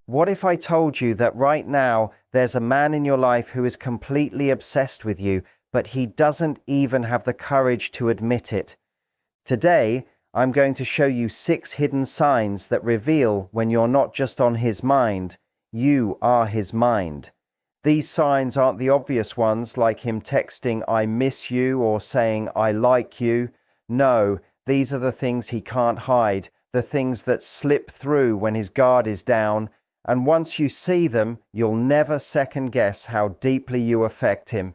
What if I told you that right now there's a man in your life who is completely obsessed with you, but he doesn't even have the courage to admit it? Today, I'm going to show you 6 hidden signs that reveal when you're not just on his mind, you are his mind. These signs aren't the obvious ones like him texting "I miss you" or saying "I like you." No, these are the things he can't hide, the things that slip through when his guard is down, and once you see them, you'll never second guess how deeply you affect him.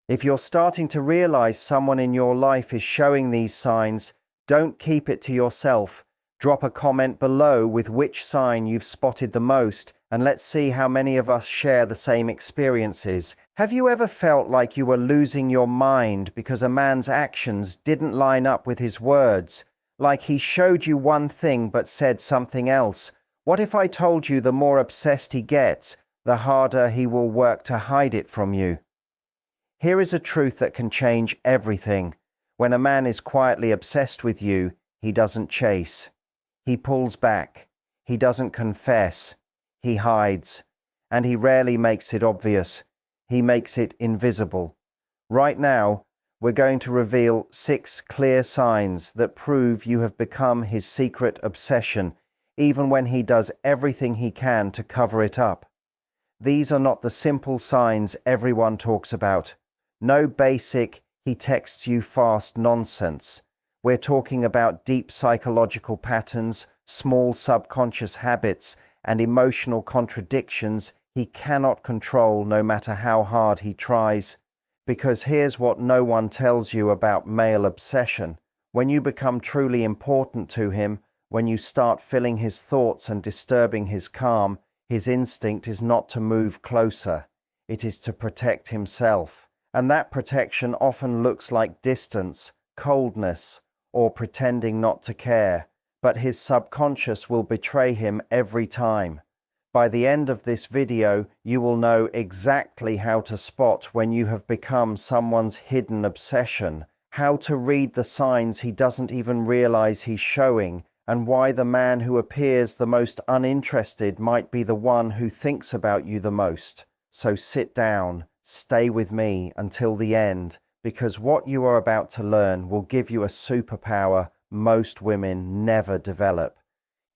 If you're starting to realize someone in your life is showing these signs, don't keep it to yourself. Drop a comment below with which sign you've spotted the most, and let's see how many of us share the same experiences. Have you ever felt like you were losing your mind because a man's actions didn't line up with his words? Like he showed you one thing but said something else? What if I told you the more obsessed he gets, the harder he will work to hide it from you? Here is a truth that can change everything. When a man is quietly obsessed with you, he doesn't chase. He pulls back. He doesn't confess. He hides. And he rarely makes it obvious. He makes it invisible. Right now, we're going to reveal 6 clear signs that prove you have become his secret obsession, even when he does everything he can to cover it up. These are not the simple signs everyone talks about. No basic, he texts you fast nonsense. We're talking about deep psychological patterns, small subconscious habits, and emotional contradictions he cannot control no matter how hard he tries. Because here's what no one tells you about male obsession. When you become truly important to him, when you start filling his thoughts and disturbing his calm, his instinct is not to move closer. It is to protect himself. And that protection often looks like distance, coldness, or pretending not to care, but his subconscious will betray him every time. By the end of this video, you will know exactly how to spot when you have become someone's hidden obsession, how to read the signs he doesn't even realize he's showing, and why the man who appears the most uninterested might be the one who thinks about you the most. So sit down, stay with me until the end, because what you are about to learn will give you a superpower most women never develop.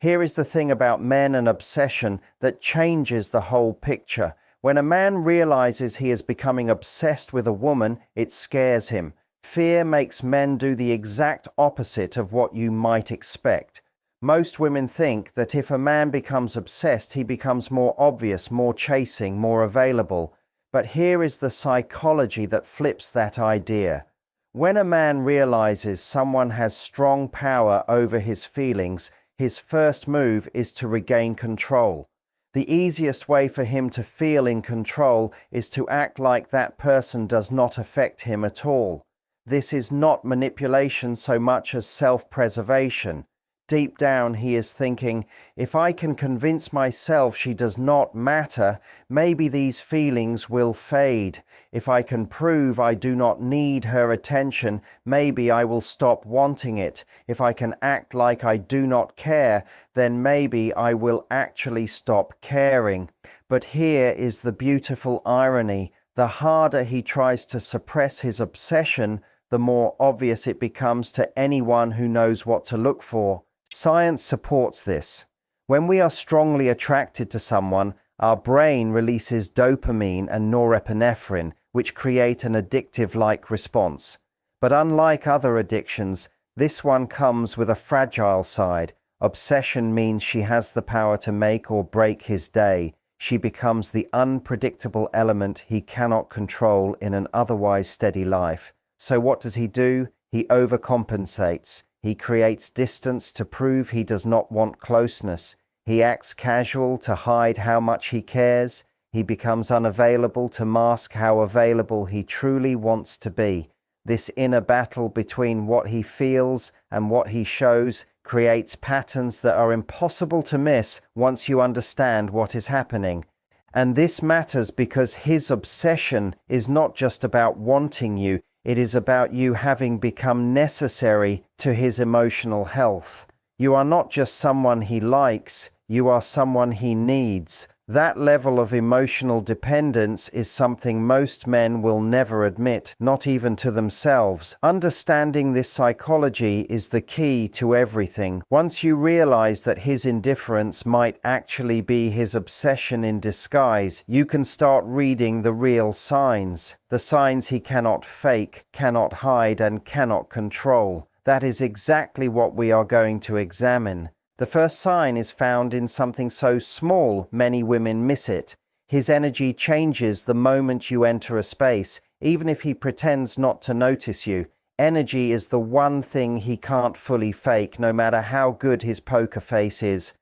Here is the thing about men and obsession that changes the whole picture. When a man realizes he is becoming obsessed with a woman, it scares him. Fear makes men do the exact opposite of what you might expect. Most women think that if a man becomes obsessed, he becomes more obvious, more chasing, more available. But here is the psychology that flips that idea. When a man realizes someone has strong power over his feelings, his first move is to regain control. The easiest way for him to feel in control is to act like that person does not affect him at all. This is not manipulation so much as self-preservation. Deep down he is thinking, if I can convince myself she does not matter, maybe these feelings will fade. If I can prove I do not need her attention, maybe I will stop wanting it. If I can act like I do not care, then maybe I will actually stop caring. But here is the beautiful irony. The harder he tries to suppress his obsession, the more obvious it becomes to anyone who knows what to look for. Science supports this. When we are strongly attracted to someone, our brain releases dopamine and norepinephrine, which create an addictive-like response. But unlike other addictions, this one comes with a fragile side. Obsession means she has the power to make or break his day. She becomes the unpredictable element he cannot control in an otherwise steady life. So what does he do? He overcompensates. He creates distance to prove he does not want closeness. He acts casual to hide how much he cares. He becomes unavailable to mask how available he truly wants to be. This inner battle between what he feels and what he shows creates patterns that are impossible to miss once you understand what is happening. And this matters because his obsession is not just about wanting you. It is about you having become necessary to his emotional health. You are not just someone he likes, You are someone he needs. That level of emotional dependence is something most men will never admit, not even to themselves. Understanding this psychology is the key to everything. Once you realize that his indifference might actually be his obsession in disguise, you can start reading the real signs. The signs he cannot fake, cannot hide, and cannot control. That is exactly what we are going to examine. The first sign is found in something so small many women miss it. His energy changes the moment you enter a space, even if he pretends not to notice you. Energy is the one thing he can't fully fake, no matter how good his poker face is.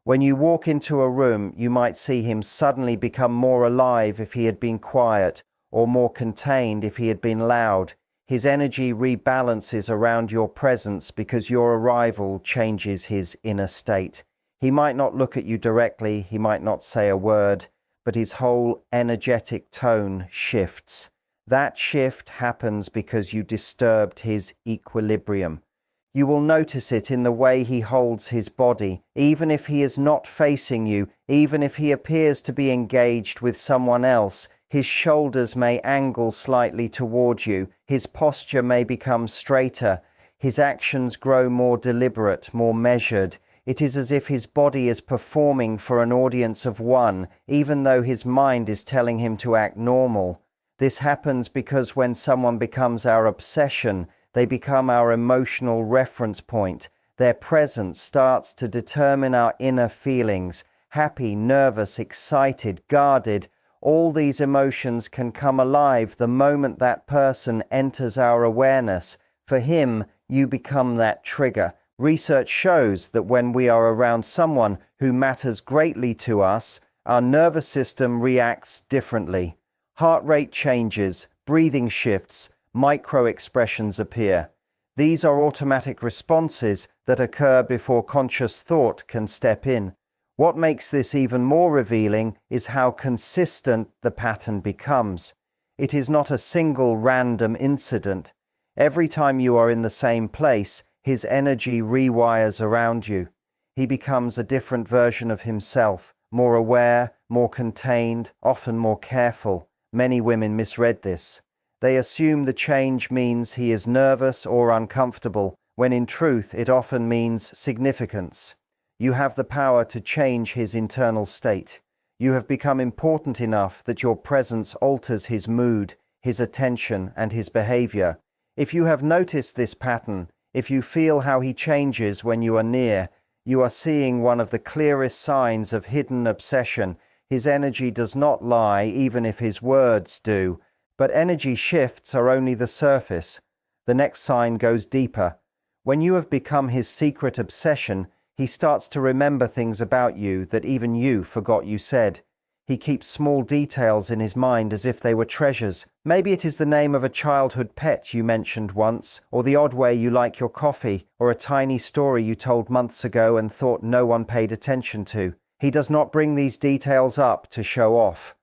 When you walk into a room, you might see him suddenly become more alive if he had been quiet, or more contained if he had been loud. His energy rebalances around your presence because your arrival changes his inner state. He might not look at you directly, he might not say a word, but his whole energetic tone shifts. That shift happens because you disturbed his equilibrium. You will notice it in the way he holds his body, even if he is not facing you, even if he appears to be engaged with someone else. His shoulders may angle slightly toward you, his posture may become straighter, his actions grow more deliberate, more measured. It is as if his body is performing for an audience of one, even though his mind is telling him to act normal. This happens because when someone becomes our obsession, they become our emotional reference point. Their presence starts to determine our inner feelings, happy, nervous, excited, guarded. All these emotions can come alive the moment that person enters our awareness. For him, you become that trigger. Research shows that when we are around someone who matters greatly to us, our nervous system reacts differently. Heart rate changes, breathing shifts, micro-expressions appear. These are automatic responses that occur before conscious thought can step in. What makes this even more revealing is how consistent the pattern becomes. It is not a single random incident. Every time you are in the same place, his energy rewires around you. He becomes a different version of himself, more aware, more contained, often more careful. Many women misread this. They assume the change means he is nervous or uncomfortable, when in truth it often means significance. You have the power to change his internal state. You have become important enough that your presence alters his mood, his attention, and his behavior. If you have noticed this pattern, if you feel how he changes when you are near, you are seeing one of the clearest signs of hidden obsession. His energy does not lie, even if his words do. But energy shifts are only the surface. The next sign goes deeper. When you have become his secret obsession, he starts to remember things about you that even you forgot you said. He keeps small details in his mind as if they were treasures. Maybe it is the name of a childhood pet you mentioned once, or the odd way you like your coffee, or a tiny story you told months ago and thought no one paid attention to. He does not bring these details up to show off.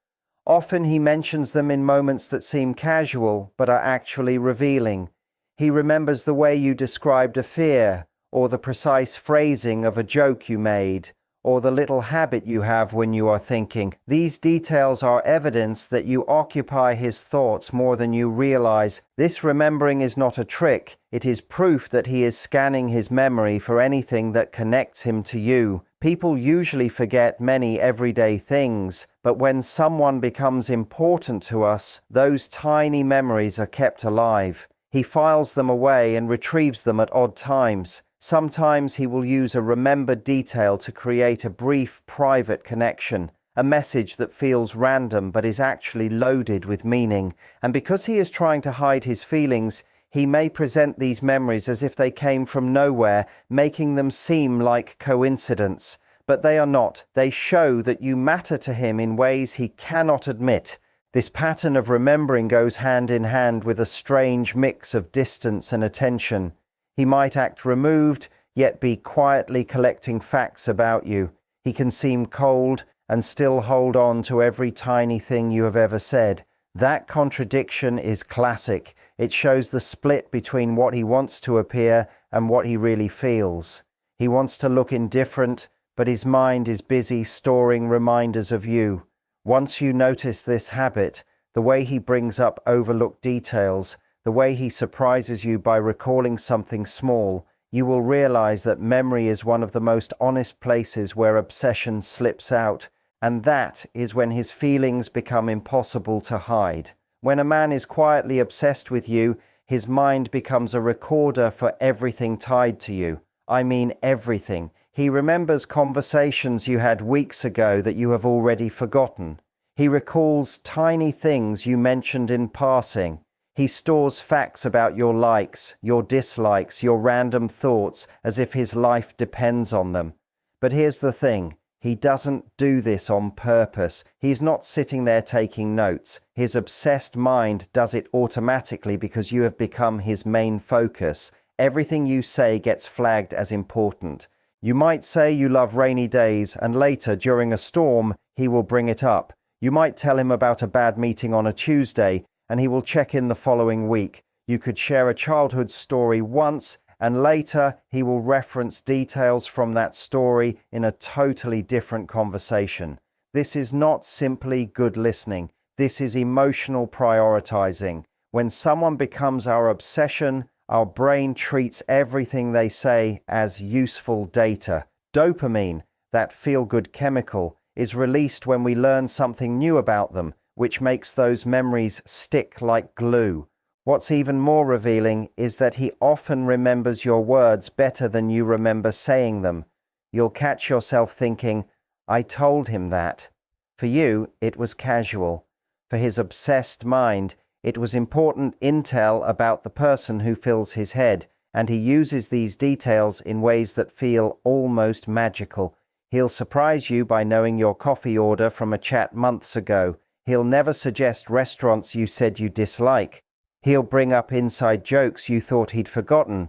Often he mentions them in moments that seem casual but are actually revealing. He remembers the way you described a fear, or the precise phrasing of a joke you made, or the little habit you have when you are thinking. These details are evidence that you occupy his thoughts more than you realize. This remembering is not a trick. It is proof that he is scanning his memory for anything that connects him to you. People usually forget many everyday things, but when someone becomes important to us, those tiny memories are kept alive. He files them away and retrieves them at odd times. Sometimes he will use a remembered detail to create a brief, private connection, a message that feels random but is actually loaded with meaning. And because he is trying to hide his feelings, he may present these memories as if they came from nowhere, making them seem like coincidence. But they are not. They show that you matter to him in ways he cannot admit. This pattern of remembering goes hand in hand with a strange mix of distance and attention. He might act removed, yet be quietly collecting facts about you. He can seem cold and still hold on to every tiny thing you have ever said. That contradiction is classic. It shows the split between what he wants to appear and what he really feels. He wants to look indifferent, but his mind is busy storing reminders of you. Once you notice this habit, the way he brings up overlooked details, the way he surprises you by recalling something small, you will realize that memory is one of the most honest places where obsession slips out, and that is when his feelings become impossible to hide. When a man is quietly obsessed with you, his mind becomes a recorder for everything tied to you. I mean everything. He remembers conversations you had weeks ago that you have already forgotten. He recalls tiny things you mentioned in passing. He stores facts about your likes, your dislikes, your random thoughts, as if his life depends on them. But here's the thing. He doesn't do this on purpose. He's not sitting there taking notes. His obsessed mind does it automatically because you have become his main focus. Everything you say gets flagged as important. You might say you love rainy days, and later, during a storm, he will bring it up. You might tell him about a bad meeting on a Tuesday, and he will check in the following week. You could share a childhood story once, and later he will reference details from that story in a totally different conversation. This is not simply good listening. This is emotional prioritizing. When someone becomes our obsession, our brain treats everything they say as useful data. Dopamine, that feel-good chemical, is released when we learn something new about them, which makes those memories stick like glue. What's even more revealing is that he often remembers your words better than you remember saying them. You'll catch yourself thinking, I told him that. For you, it was casual. For his obsessed mind, it was important intel about the person who fills his head, and he uses these details in ways that feel almost magical. He'll surprise you by knowing your coffee order from a chat months ago. He'll never suggest restaurants you said you dislike. He'll bring up inside jokes you thought he'd forgotten.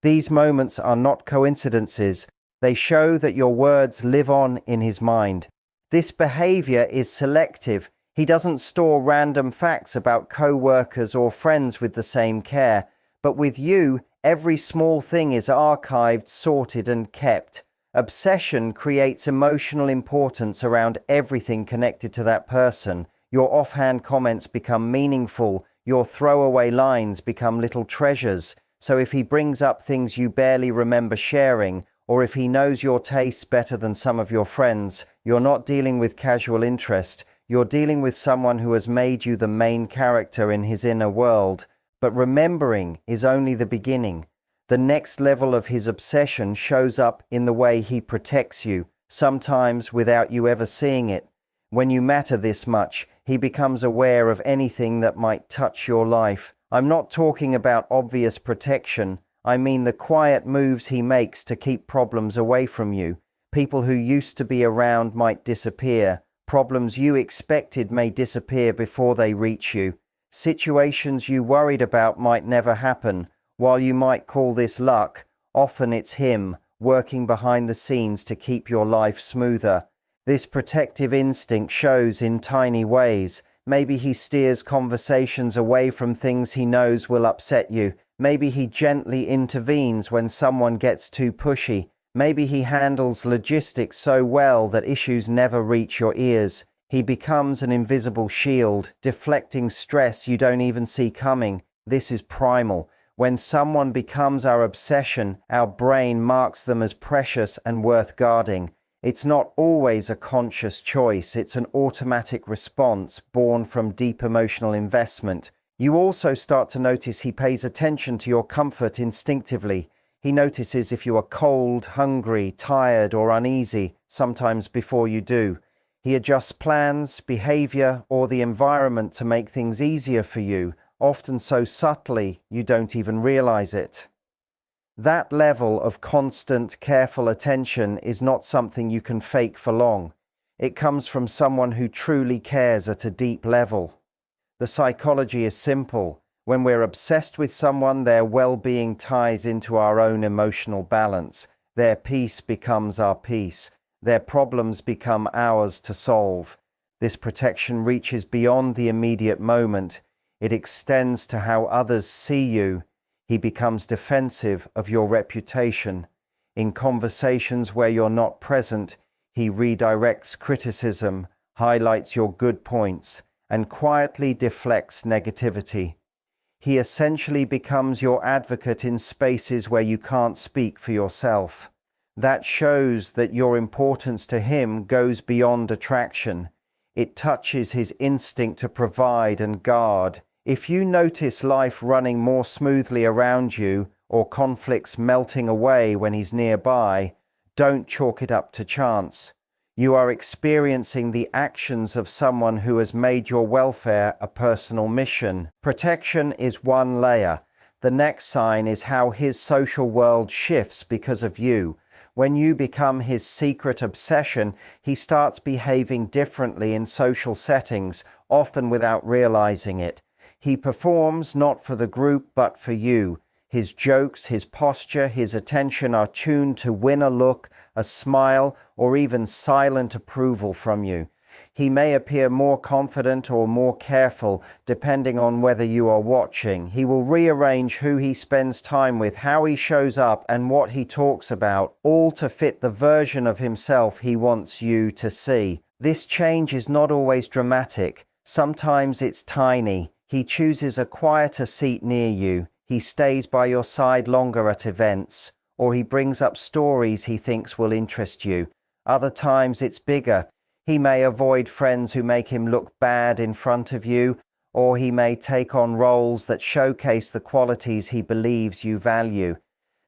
These moments are not coincidences. They show that your words live on in his mind. This behavior is selective. He doesn't store random facts about co-workers or friends with the same care. But with you, every small thing is archived, sorted, and kept. Obsession creates emotional importance around everything connected to that person. Your offhand comments become meaningful. Your throwaway lines become little treasures. So if he brings up things you barely remember sharing, or if he knows your tastes better than some of your friends, you're not dealing with casual interest. You're dealing with someone who has made you the main character in his inner world. But remembering is only the beginning. The next level of his obsession shows up in the way he protects you, sometimes without you ever seeing it. When you matter this much, he becomes aware of anything that might touch your life. I'm not talking about obvious protection. I mean the quiet moves he makes to keep problems away from you. People who used to be around might disappear. Problems you expected may disappear before they reach you. Situations you worried about might never happen. While you might call this luck, often it's him working behind the scenes to keep your life smoother. This protective instinct shows in tiny ways. Maybe he steers conversations away from things he knows will upset you. Maybe he gently intervenes when someone gets too pushy. Maybe he handles logistics so well that issues never reach your ears. He becomes an invisible shield, deflecting stress you don't even see coming. This is primal. When someone becomes our obsession, our brain marks them as precious and worth guarding. It's not always a conscious choice. It's an automatic response born from deep emotional investment. You also start to notice he pays attention to your comfort instinctively. He notices if you are cold, hungry, tired, or uneasy, sometimes before you do. He adjusts plans, behavior, or the environment to make things easier for you, often so subtly you don't even realize it. That level of constant, careful attention is not something you can fake for long. It comes from someone who truly cares at a deep level. The psychology is simple. When we're obsessed with someone, their well-being ties into our own emotional balance. Their peace becomes our peace. Their problems become ours to solve. This protection reaches beyond the immediate moment. It extends to how others see you. He becomes defensive of your reputation. In conversations where you're not present, he redirects criticism, highlights your good points, and quietly deflects negativity. He essentially becomes your advocate in spaces where you can't speak for yourself. That shows that your importance to him goes beyond attraction. It touches his instinct to provide and guard. If you notice life running more smoothly around you, or conflicts melting away when he's nearby, don't chalk it up to chance. You are experiencing the actions of someone who has made your welfare a personal mission. Protection is one layer. The next sign is how his social world shifts because of you. When you become his secret obsession, he starts behaving differently in social settings, often without realizing it. He performs not for the group but for you. His jokes, his posture, his attention are tuned to win a look, a smile, or even silent approval from you. He may appear more confident or more careful, depending on whether you are watching. He will rearrange who he spends time with, how he shows up, and what he talks about, all to fit the version of himself he wants you to see. This change is not always dramatic. Sometimes it's tiny. He chooses a quieter seat near you. He stays by your side longer at events, or he brings up stories he thinks will interest you. Other times it's bigger. He may avoid friends who make him look bad in front of you, or he may take on roles that showcase the qualities he believes you value.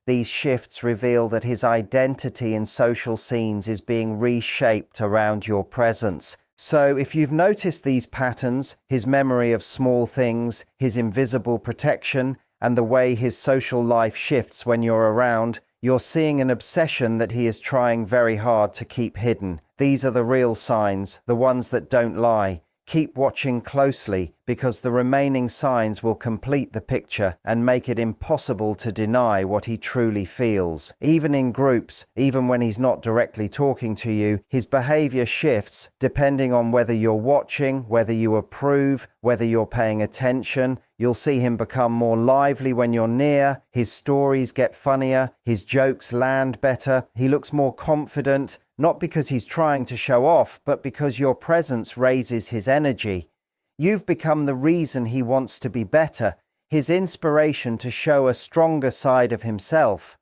These shifts reveal that his identity in social scenes is being reshaped around your presence. So if you've noticed these patterns, his memory of small things, his invisible protection, and the way his social life shifts when you're around, you're seeing an obsession that he is trying very hard to keep hidden. These are the real signs, the ones that don't lie. Keep watching closely, because the remaining signs will complete the picture and make it impossible to deny what he truly feels. Even in groups, even when he's not directly talking to you, his behavior shifts depending on whether you're watching, whether you approve, whether you're paying attention. You'll see him become more lively when you're near. His stories get funnier. His jokes land better. He looks more confident, not because he's trying to show off, but because your presence raises his energy. You've become the reason he wants to be better, his inspiration to show a stronger side of himself.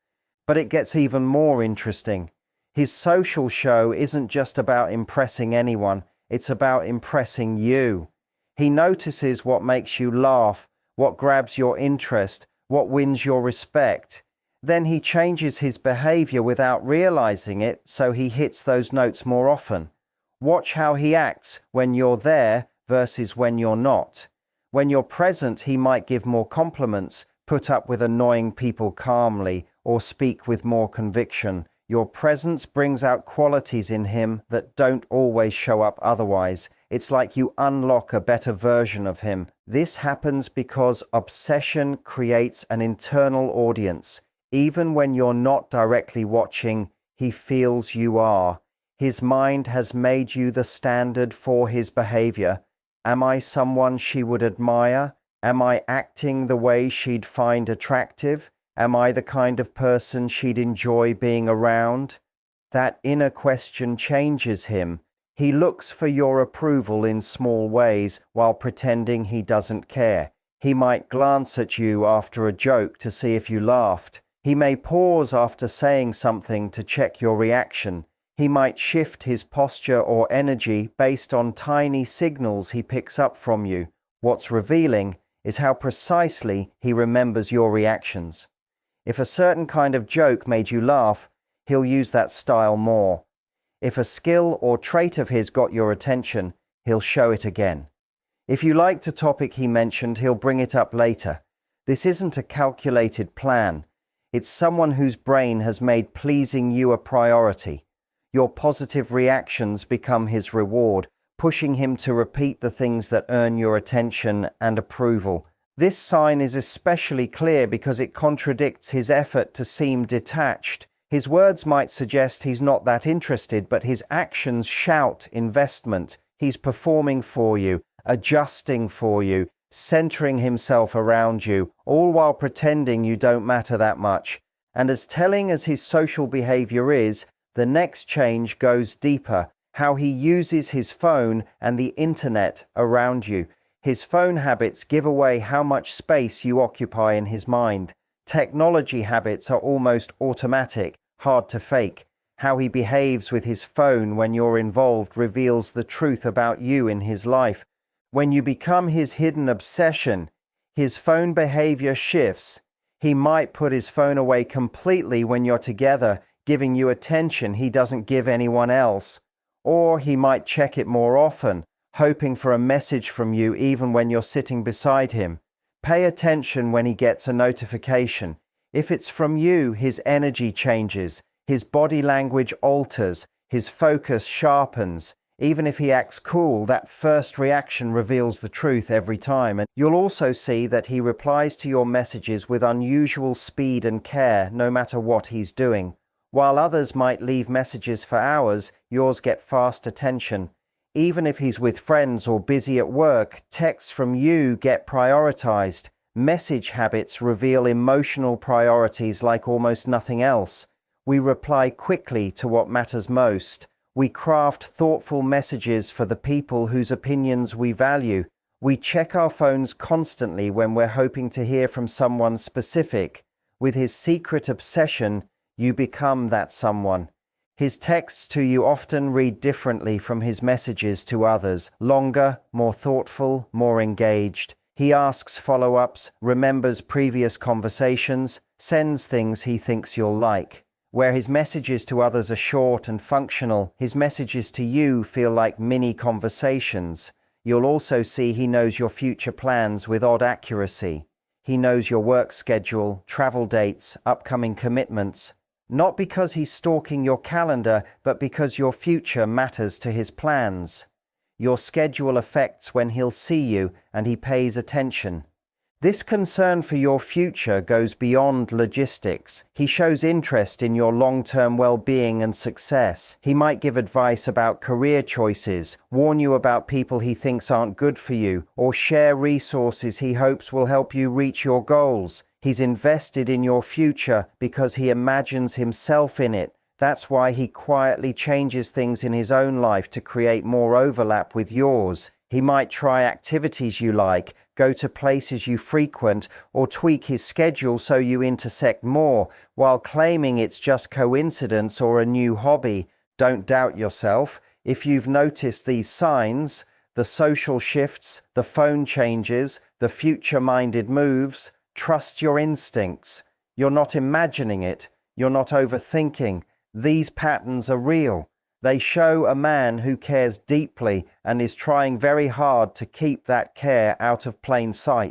But it gets even more interesting. His social show isn't just about impressing anyone, it's about impressing you. He notices what makes you laugh, what grabs your interest, what wins your respect. Then he changes his behavior without realizing it, so he hits those notes more often. Watch how he acts when you're there versus when you're not. When you're present, he might give more compliments, put up with annoying people calmly, or speak with more conviction. Your presence brings out qualities in him that don't always show up otherwise. It's like you unlock a better version of him. This happens because obsession creates an internal audience. Even when you're not directly watching, he feels you are. His mind has made you the standard for his behavior. Am I someone she would admire? Am I acting the way she'd find attractive? Am I the kind of person she'd enjoy being around? That inner question changes him. He looks for your approval in small ways while pretending he doesn't care. He might glance at you after a joke to see if you laughed. He may pause after saying something to check your reaction. He might shift his posture or energy based on tiny signals he picks up from you. What's revealing is how precisely he remembers your reactions. If a certain kind of joke made you laugh, he'll use that style more. If a skill or trait of his got your attention, he'll show it again. If you liked a topic he mentioned, he'll bring it up later. This isn't a calculated plan. It's someone whose brain has made pleasing you a priority. Your positive reactions become his reward, pushing him to repeat the things that earn your attention and approval. This sign is especially clear because it contradicts his effort to seem detached. His words might suggest he's not that interested, but his actions shout investment. He's performing for you, adjusting for you, centering himself around you, all while pretending you don't matter that much. And as telling as his social behavior is, the next change goes deeper, how he uses his phone and the internet around you. His phone habits give away how much space you occupy in his mind. Technology habits are almost automatic, hard to fake. How he behaves with his phone when you're involved reveals the truth about you in his life. When you become his hidden obsession, his phone behavior shifts. He might put his phone away completely when you're together, giving you attention he doesn't give anyone else. Or he might check it more often, hoping for a message from you even when you're sitting beside him. Pay attention when he gets a notification. If it's from you, his energy changes, his body language alters, his focus sharpens. Even if he acts cool, that first reaction reveals the truth every time. And you'll also see that he replies to your messages with unusual speed and care, no matter what he's doing. While others might leave messages for hours, yours get fast attention. Even if he's with friends or busy at work, texts from you get prioritized. Message habits reveal emotional priorities like almost nothing else. We reply quickly to what matters most. We craft thoughtful messages for the people whose opinions we value. We check our phones constantly when we're hoping to hear from someone specific. With his secret obsession, you become that someone. His texts to you often read differently from his messages to others, longer, more thoughtful, more engaged. He asks follow-ups, remembers previous conversations, sends things he thinks you'll like. Where his messages to others are short and functional, his messages to you feel like mini conversations. You'll also see he knows your future plans with odd accuracy. He knows your work schedule, travel dates, upcoming commitments. Not because he's stalking your calendar, but because your future matters to his plans. Your schedule affects when he'll see you, and he pays attention. This concern for your future goes beyond logistics. He shows interest in your long-term well-being and success. He might give advice about career choices, warn you about people he thinks aren't good for you, or share resources he hopes will help you reach your goals. He's invested in your future because he imagines himself in it. That's why he quietly changes things in his own life to create more overlap with yours. He might try activities you like, go to places you frequent, or tweak his schedule so you intersect more, while claiming it's just coincidence or a new hobby. Don't doubt yourself. If you've noticed these signs, the social shifts, the phone changes, the future-minded moves, trust your instincts. You're not imagining it. You're not overthinking. These patterns are real. They show a man who cares deeply and is trying very hard to keep that care out of plain sight.